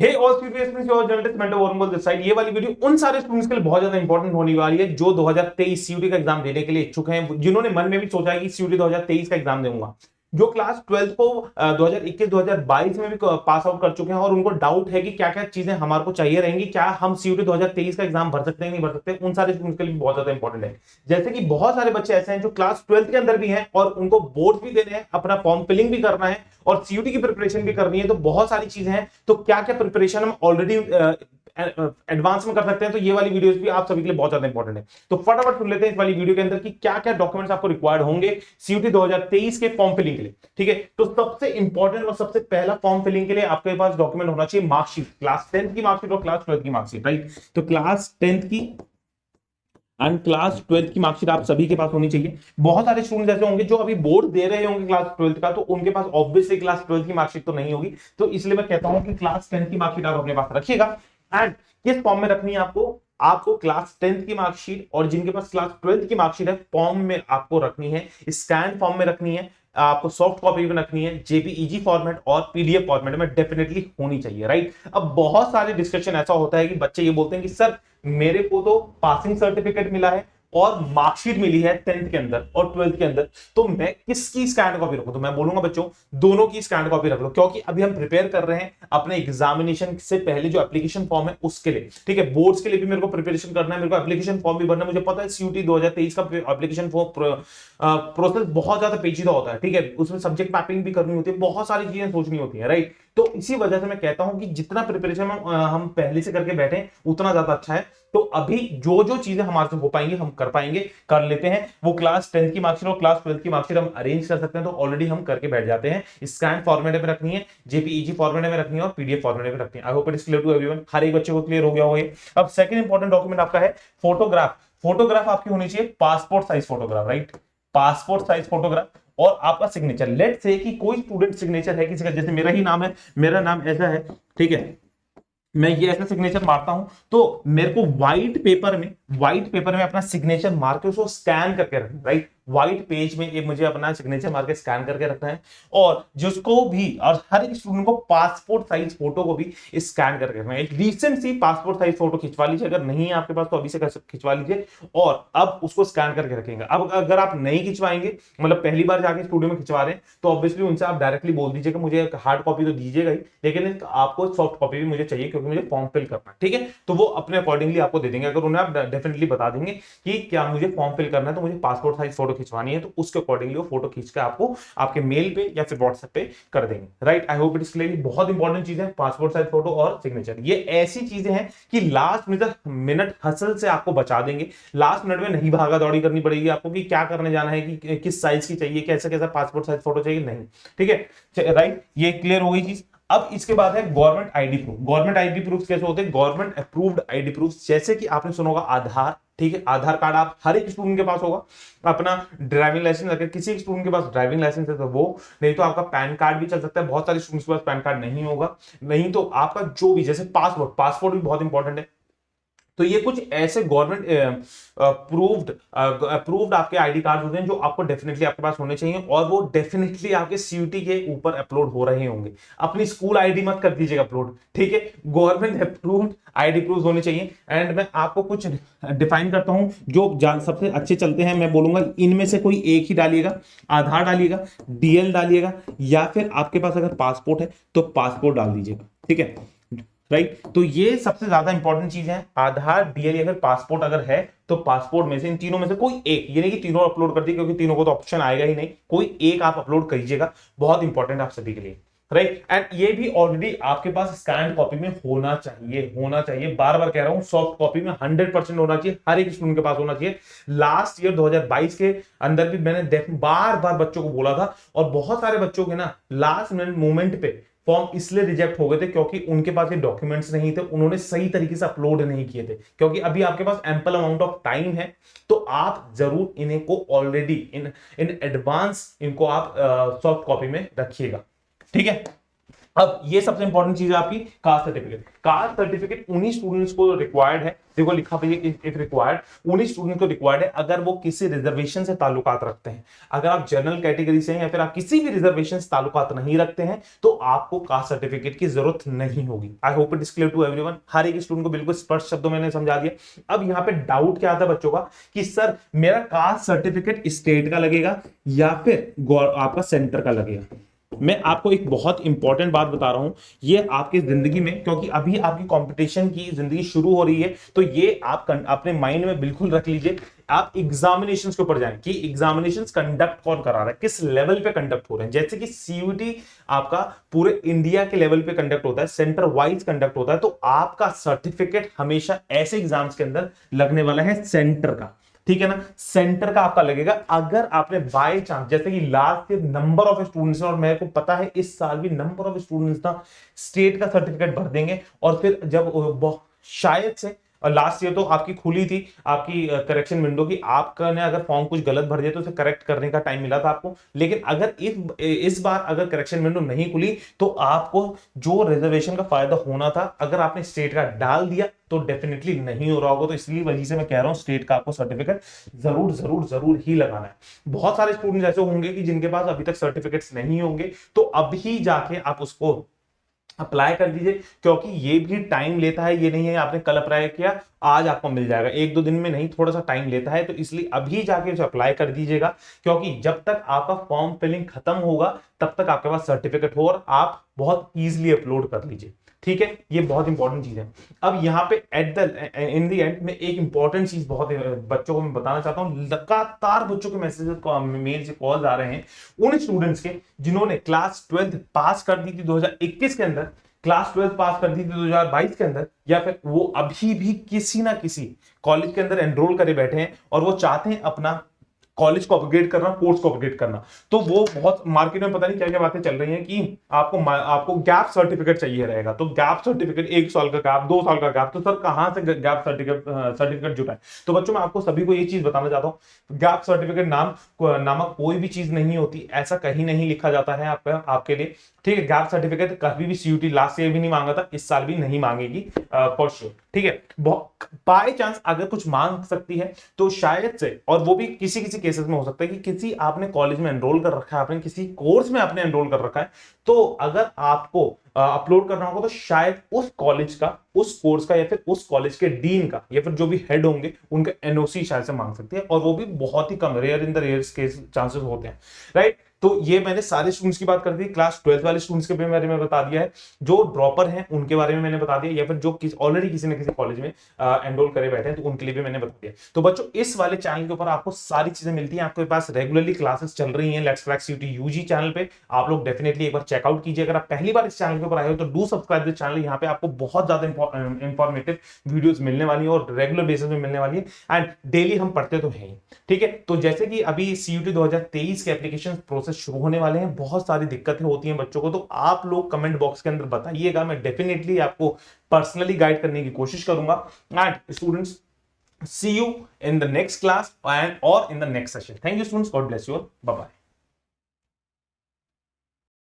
Hey all students, your journalist mentor Varun this side. ये वाली video उन सारे स्टूडेंट्स के लिए बहुत ज्यादा इंपॉर्टेंट होने वाली है जो 2023 सीयूटी का एग्जाम देने के लिए इच्छुक हैं, जिन्होंने मन में भी सोचा है कि सीयूटी 2023 का एग्जाम दूंगा, जो क्लास 12 को 2021-2022 में भी पास आउट कर चुके हैं और उनको डाउट है कि क्या क्या चीजें हमारे को चाहिए रहेंगी, क्या हम सीयूटी 2023 का एग्जाम भर सकते हैं नहीं भर सकते, उन सारे स्टूडेंट्स के लिए बहुत ज्यादा इंपॉर्टेंट है। जैसे कि बहुत सारे बच्चे ऐसे हैं जो क्लास 12 के अंदर भी हैं और उनको बोर्ड भी देने हैं, अपना फॉर्म फिलिंग भी करना है और सीयूटी की प्रिपरेशन भी करनी है, तो बहुत सारी चीजें हैं। तो क्या क्या प्रिपरेशन हम ऑलरेडी एडवांस में कर सकते हैं, तो ये वाली वीडियोस भी आप सभी के लिए बहुत ज्यादा इंपॉर्टेंट है। तो फटाफट सुन लेते हैं इस वाली वीडियो के अंदर कि क्या क्या डॉक्यूमेंट्स आपको रिक्वायर्ड होंगे सीयूटी 2023 के फॉर्म फिलिंग के लिए। ठीक है, तो सबसे इंपॉर्टेंट और सबसे पहला फॉर्म फिलिंग के लिए आपके पास डॉक्यूमेंट होना चाहिए मार्कशीट, क्लास 10 की मार्कशीट और क्लास 12 की मार्कशीट। राइट, तो क्लास 10 की एंड क्लास 12 की मार्कशीट आप सभी के पास होनी चाहिए। बहुत सारे स्टूडेंट ऐसे होंगे जो अभी बोर्ड दे रहे होंगे क्लास 12 का, तो उनके पास ऑब्वियसली क्लास 12 की मार्कशीट तो नहीं होगी, तो इसलिए मैं कहता हूं कि क्लास 10 की मार्कशीट आप अपने पास रखिएगा। एंड किस फॉर्म में रखनी है आपको क्लास 10 की मार्कशीट और जिनके पास क्लास 12 की मार्कशीट है फॉर्म में आपको रखनी है, स्कैन फॉर्म में रखनी है, आपको सॉफ्ट कॉपी में रखनी है, जेपीईजी फॉर्मेट और पीडीएफ फॉर्मेट में डेफिनेटली होनी चाहिए। राइट, अब बहुत सारे डिस्कशन ऐसा होता है कि बच्चे ये बोलते हैं कि सर मेरे को तो पासिंग सर्टिफिकेट मिला है और मार्कशीट मिली है 10th के अंदर और 12th के अंदर, तो मैं किसकी स्कैन कॉपी रखूं? तो मैं बोलूंगा बच्चों दोनों की स्कैन कॉपी रख लो, क्योंकि अभी हम प्रिपेयर कर रहे हैं अपने एग्जामिनेशन से पहले जो एप्लीकेशन फॉर्म है उसके लिए। ठीक है, बोर्ड्स के लिए भी मेरे को प्रिपरेशन करना है, मेरे को एप्लीकेशन फॉर्म भी भरना है। मुझे पता है सीयूटी 2023 का एप्लीकेशन फॉर्म प्रोसेस बहुत ज्यादा पेचीदा होता है। ठीक है, उसमें सब्जेक्ट मैपिंग भी करनी होती है, बहुत सारी चीजें सोचनी होती है। राइट, तो इसी वजह से मैं कहता हूं कि जितना प्रिपरेशन हम पहले से करके बैठे उतना ज्यादा अच्छा है। तो अभी जो जो चीजें हमारे से हो पाएंगी हम कर पाएंगे, कर लेते हैं। वो क्लास 10 की मार्कशीट और क्लास 12 की मार्कशीट हम अरेंज कर सकते हैं, तो ऑलरेडी हम करके बैठ जाते हैं। स्कैन फॉर्मेट में रखनी है, जेपीईजी फॉर्मेट में रखनी है और पीडीएफ फॉर्मेट में रखनी है। I hope it is clear to everyone, हर एक बच्चे को क्लियर हो गया होगा ये। अब सेकंड इंपॉर्टेंट डॉक्यूमेंट आपका है फोटोग्राफ। फोटोग्राफ आपकी होनी चाहिए passport size photograph. Right, passport size photograph और आपका सिग्नेचर। लेट से कि कोई स्टूडेंट सिग्नेचर है किसी का, जैसे मेरा ही नाम है, मेरा नाम ऐसा है। ठीक है, मैं ये ऐसा सिग्नेचर मारता हूं, तो मेरे को व्हाइट पेपर में अपना सिग्नेचर मार के उसको स्कैन करके रखना है। राइट, व्हाइट पेज में ये मुझे अपना सिग्नेचर मार के स्कैन करके रखना है और जिसको भी और हर एक स्टूडेंट को पासपोर्ट साइज फोटो को भी स्कैन करके रखना है। एक रीसेंट सी पासपोर्ट साइज फोटो खिंचवा लीजिए, अगर नहीं है आपके पास तो अभी से खिंचवा लीजिए और अब उसको स्कैन करके रखेंगे। अब अगर आप नहीं खिंचवाएंगे, मतलब पहली बार जाके स्टूडियो में खिंचवा रहे हैं, तो ऑब्वियसली उनसे आप डायरेक्टली बोल दीजिएगा मुझे हार्ड कॉपी तो दीजिएगा ही, लेकिन आपको सॉफ्ट कॉपी भी मुझे चाहिए क्योंकि मुझे फॉर्म फिल करना है। ठीक है, तो वो अपने अकॉर्डिंगली आपको दे देंगे। अगर उन्हें आप डेफिनेटली बता देंगे कि क्या मुझे फॉर्म फिल करना है, तो मुझे पासपोर्ट साइज फोटो खिंचवानी है, तो उसके अकॉर्डिंगली वो फोटो खींच के आपको आपके मेल पे या फिर व्हाट्सएप पे कर देंगे। Right, I hope it is clear. बहुत इंपॉर्टेंट चीज है पासपोर्ट साइज फोटो और सिग्नेचर। ये ऐसी चीजें हैं कि लास्ट मिनट हसल से आपको बचा देंगे। लास्ट मिनट में नहीं भागा दौड़ी करनी पड़ेगी आपको कि क्या करने जाना है, कि किस साइज की चाहिए, कैसा कैसा पासपोर्ट साइज फोटो चाहिए, नहीं। ठीक है, राइट, ये क्लियर हो गई चीज। अब इसके बाद है government ID proof. Government ID proof कैसे होते हैं? गवर्नमेंट अप्रूव्ड आईडी प्रूफ, जैसे कि आपने सुना होगा आधार। ठीक है, आधार कार्ड आप हर एक स्टूडेंट के पास होगा, अपना ड्राइविंग लाइसेंस, अगर किसी स्टूडेंट के पास ड्राइविंग लाइसेंस है तो वो, नहीं तो आपका पैन कार्ड भी चल सकता है। बहुत सारे स्टूडेंट्स के पास पैन कार्ड नहीं होगा, नहीं तो आपका जो भी, जैसे पासपोर्ट, पासपोर्ट भी बहुत इंपॉर्टेंट है। तो ये कुछ ऐसे गवर्नमेंट अप्रूव्ड आपके आईडी कार्ड होते हैं जो आपको डेफिनेटली आपके पास होने चाहिए और वो डेफिनेटली आपके सीयूटी के ऊपर अपलोड हो रहे होंगे। अपनी स्कूल आईडी मत कर दीजिएगा अपलोड। ठीक है, गवर्नमेंट अप्रूव्ड आईडी प्रूफ होने चाहिए। एंड मैं आपको कुछ डिफाइन करता हूं जो सबसे अच्छे चलते हैं। मैं बोलूंगा इनमें से कोई एक ही डालिएगा, आधार डालिएगा, डीएल डालिएगा, या फिर आपके पास अगर पासपोर्ट है तो पासपोर्ट डाल दीजिएगा। ठीक है, राइट, तो ये सबसे ज्यादा इंपॉर्टेंट चीज है। आधार, डीएल या फिर पासपोर्ट अगर है तो पासपोर्ट में से, इन तीनों में से कोई एक, ये नहीं कि तीनों अपलोड कर दिए क्योंकि तीनों को तो ऑप्शन आएगा ही नहीं, कोई एक आप अपलोड करिएगा। बहुत इंपॉर्टेंट आप सभी के लिए। राइट, एंड ये भी ऑलरेडी आपके पास स्कैन कॉपी में होना चाहिए, होना चाहिए। बार बार कह रहा हूं, सॉफ्ट कॉपी में 100% होना चाहिए, हर एक स्टूडेंट के पास होना चाहिए। लास्ट ईयर 2022 के अंदर भी मैंने बार बार बच्चों को बोला था और बहुत सारे बच्चों के ना लास्ट मिनट मोमेंट पे फॉर्म इसलिए रिजेक्ट हो गए थे क्योंकि उनके पास ये डॉक्यूमेंट्स नहीं थे, उन्होंने सही तरीके से अपलोड नहीं किए थे। क्योंकि अभी आपके पास एम्पल अमाउंट ऑफ टाइम है, तो आप जरूर इन्हें को ऑलरेडी इन एडवांस इनको आप सॉफ्ट कॉपी में रखिएगा। ठीक है, अब ये सबसे इंपॉर्टेंट चीज है आपकी कास्ट सर्टिफिकेट। कास्ट सर्टिफिकेट उन्हीं स्टूडेंट्स को रिक्वायर्ड है, देखो लिखा भैया इफ रिक्वायर्ड, उन्हीं स्टूडेंट को रिक्वायर्ड है अगर वो किसी रिजर्वेशन से ताल्लुकात रखते हैं। अगर आप जनरल कैटेगरी से हैं या फिर आप किसी भी रिजर्वेशन से ताल्लुकात नहीं रखते हैं तो आपको कास्ट सर्टिफिकेट की जरूरत नहीं होगी। I hope it is clear to everyone. हर एक स्टूडेंट को बिल्कुल स्पष्ट शब्दों में समझा दिया। अब यहाँ पे डाउट क्या आता है बच्चों का कि सर मेरा कास्ट सर्टिफिकेट स्टेट का लगेगा या फिर आपका सेंटर का लगेगा। मैं आपको एक बहुत इंपॉर्टेंट बात बता रहा हूं, ये आपकी जिंदगी में, क्योंकि अभी आपकी कंपटीशन की जिंदगी शुरू हो रही है, तो ये आप अपने माइंड में बिल्कुल रख लीजिए। आप एग्जामिनेशंस के ऊपर जाएं कि एग्जामिनेशंस कंडक्ट कौन करा रहा है, किस लेवल पे कंडक्ट हो रहे हैं। जैसे कि सीयूटी आपका पूरे इंडिया के लेवल पे कंडक्ट होता है, सेंटर वाइज कंडक्ट होता है, तो आपका सर्टिफिकेट हमेशा ऐसे एग्जाम्स के अंदर लगने वाला है सेंटर का, ठीक है ना, सेंटर का आपका लगेगा। अगर आपने बाय चांस, जैसे कि last year number of students, और मेरे को पता है इस साल भी नंबर ऑफ स्टूडेंट्स ना स्टेट का सर्टिफिकेट भर देंगे, और फिर जब शायद से लास्ट ईयर तो आपकी खुली थी आपकी करेक्शन विंडो की, आपका ने अगर फॉर्म कुछ गलत भर दिया तो उसे करेक्ट करने का टाइम मिला था आपको। लेकिन अगर इस बार अगर करेक्शन विंडो नहीं खुली तो आपको जो रिजर्वेशन का फायदा होना था, अगर आपने स्टेट का डाल दिया तो डेफिनेटली नहीं हो रहा होगा। तो इसलिए वजह से मैं कह रहा हूं स्टेट का आपको सर्टिफिकेट जरूर जरूर जरूर ही लगाना है। बहुत सारे स्टूडेंट ऐसे होंगे कि जिनके पास अभी तक सर्टिफिकेट्स नहीं होंगे, तो अभी जाके आप उसको अप्लाई कर दीजिए, क्योंकि ये भी टाइम लेता है। ये नहीं है आपने कल अप्लाई किया आज आपको मिल जाएगा, एक दो दिन में नहीं, थोड़ा सा टाइम लेता है। तो इसलिए अभी जाके उसे अप्लाई कर दीजिएगा, क्योंकि जब तक आपका फॉर्म फिलिंग खत्म होगा तब तक आपके पास सर्टिफिकेट हो और आप बहुत इजीली अपलोड कर लीजिए, ठीक है। ये बहुत इंपॉर्टेंट चीज है। अब यहाँ पे इन द एंड में एक इंपॉर्टेंट चीज बहुत बच्चों को मैं बताना चाहता हूँ। लगातार बच्चों के मैसेजेस मेल से कॉल आ रहे हैं उन स्टूडेंट्स के जिन्होंने क्लास 12 पास कर दी थी 2021 के अंदर, क्लास 12 पास कर दी थी 2022 के अंदर, या फिर वो अभी भी किसी ना किसी कॉलेज के अंदर एनरोल करे बैठे हैं और वो चाहते हैं अपना कॉलेज को अपग्रेड करना, कोर्स को अपग्रेड करना। तो वो बहुत मार्केट में पता नहीं क्या क्या बातें चल रही हैं कि आपको गैप सर्टिफिकेट चाहिए रहेगा। तो गैप सर्टिफिकेट, 1 साल का गैप, 2 साल का गैप, तो सर कहां से गैप सर्टिफिकेट जुटाए? तो बच्चों मैं आपको सभी को ये चीज बताना चाहता हूं, गैप सर्टिफिकेट नामक कोई भी चीज नहीं होती, ऐसा कहीं नहीं लिखा जाता है आपके लिए, ठीक है। गैप सर्टिफिकेट कभी भी सीयूटी लास्ट ईयर भी नहीं मांगा था, इस साल भी नहीं मांगेगी फॉर श्योर, ठीक है। बाय चांस अगर कुछ मांग सकती है तो शायद से, और वो भी किसी किसी केसेस में हो सकता है कि किसी आपने कॉलेज में एनरोल कर रखा है, आपने किसी कोर्स में आपने एनरोल कर रखा है, तो अगर आपको अपलोड करना होगा तो शायद उस कॉलेज का, उस कोर्स का, या फिर उस कॉलेज के डीन का, या फिर जो भी हेड होंगे उनका एनओसी शायद से मांग सकती है, और वो भी बहुत ही कम, rare in the rare case chances होते हैं, राइट। तो ये मैंने सारे स्टूडेंट्स की बात कर दी, क्लास 12 वाले स्टूडेंट्स के बारे में बता दिया है, जो ड्रॉपर हैं उनके बारे में मैंने बता दिया, या फिर जो ऑलरेडी किसी न किसी कॉलेज में एनरोल करे बैठे हैं तो उनके लिए भी मैंने बता दिया। तो बच्चों इस वाले चैनल के ऊपर आपको सारी चीजें मिलती हैं, आपके पास रेगुलरली क्लासेस चल रही हैं let's crack CUET UG channel पे, आप लोग डेफिनेटली एक बार चेकआउट कीजिए। अगर आप पहली बार इस चैनल के ऊपर आए हो तो डू सब्सक्राइब दिस चैनल, यहाँ पे आपको बहुत ज्यादा इंफॉर्मेटिव वीडियोस मिलने वाली है और रेगुलर बेसिस में मिलने वाली है, एंड डेली हम पढ़ते तो हैं, ठीक है। तो जैसे कि अभी सीयूटी 2023 के एप्लीकेशन प्रोसेस शुरू होने वाले हैं, बहुत सारी दिक्कतें होती हैं बच्चों को, तो आप लोग कमेंट बॉक्स के अंदर बताइएगा, मैं डेफिनेटली आपको पर्सनली गाइड करने की कोशिश करूंगा। And students, see you in the next class and or in the next session. Thank you students, God bless you all, bye bye.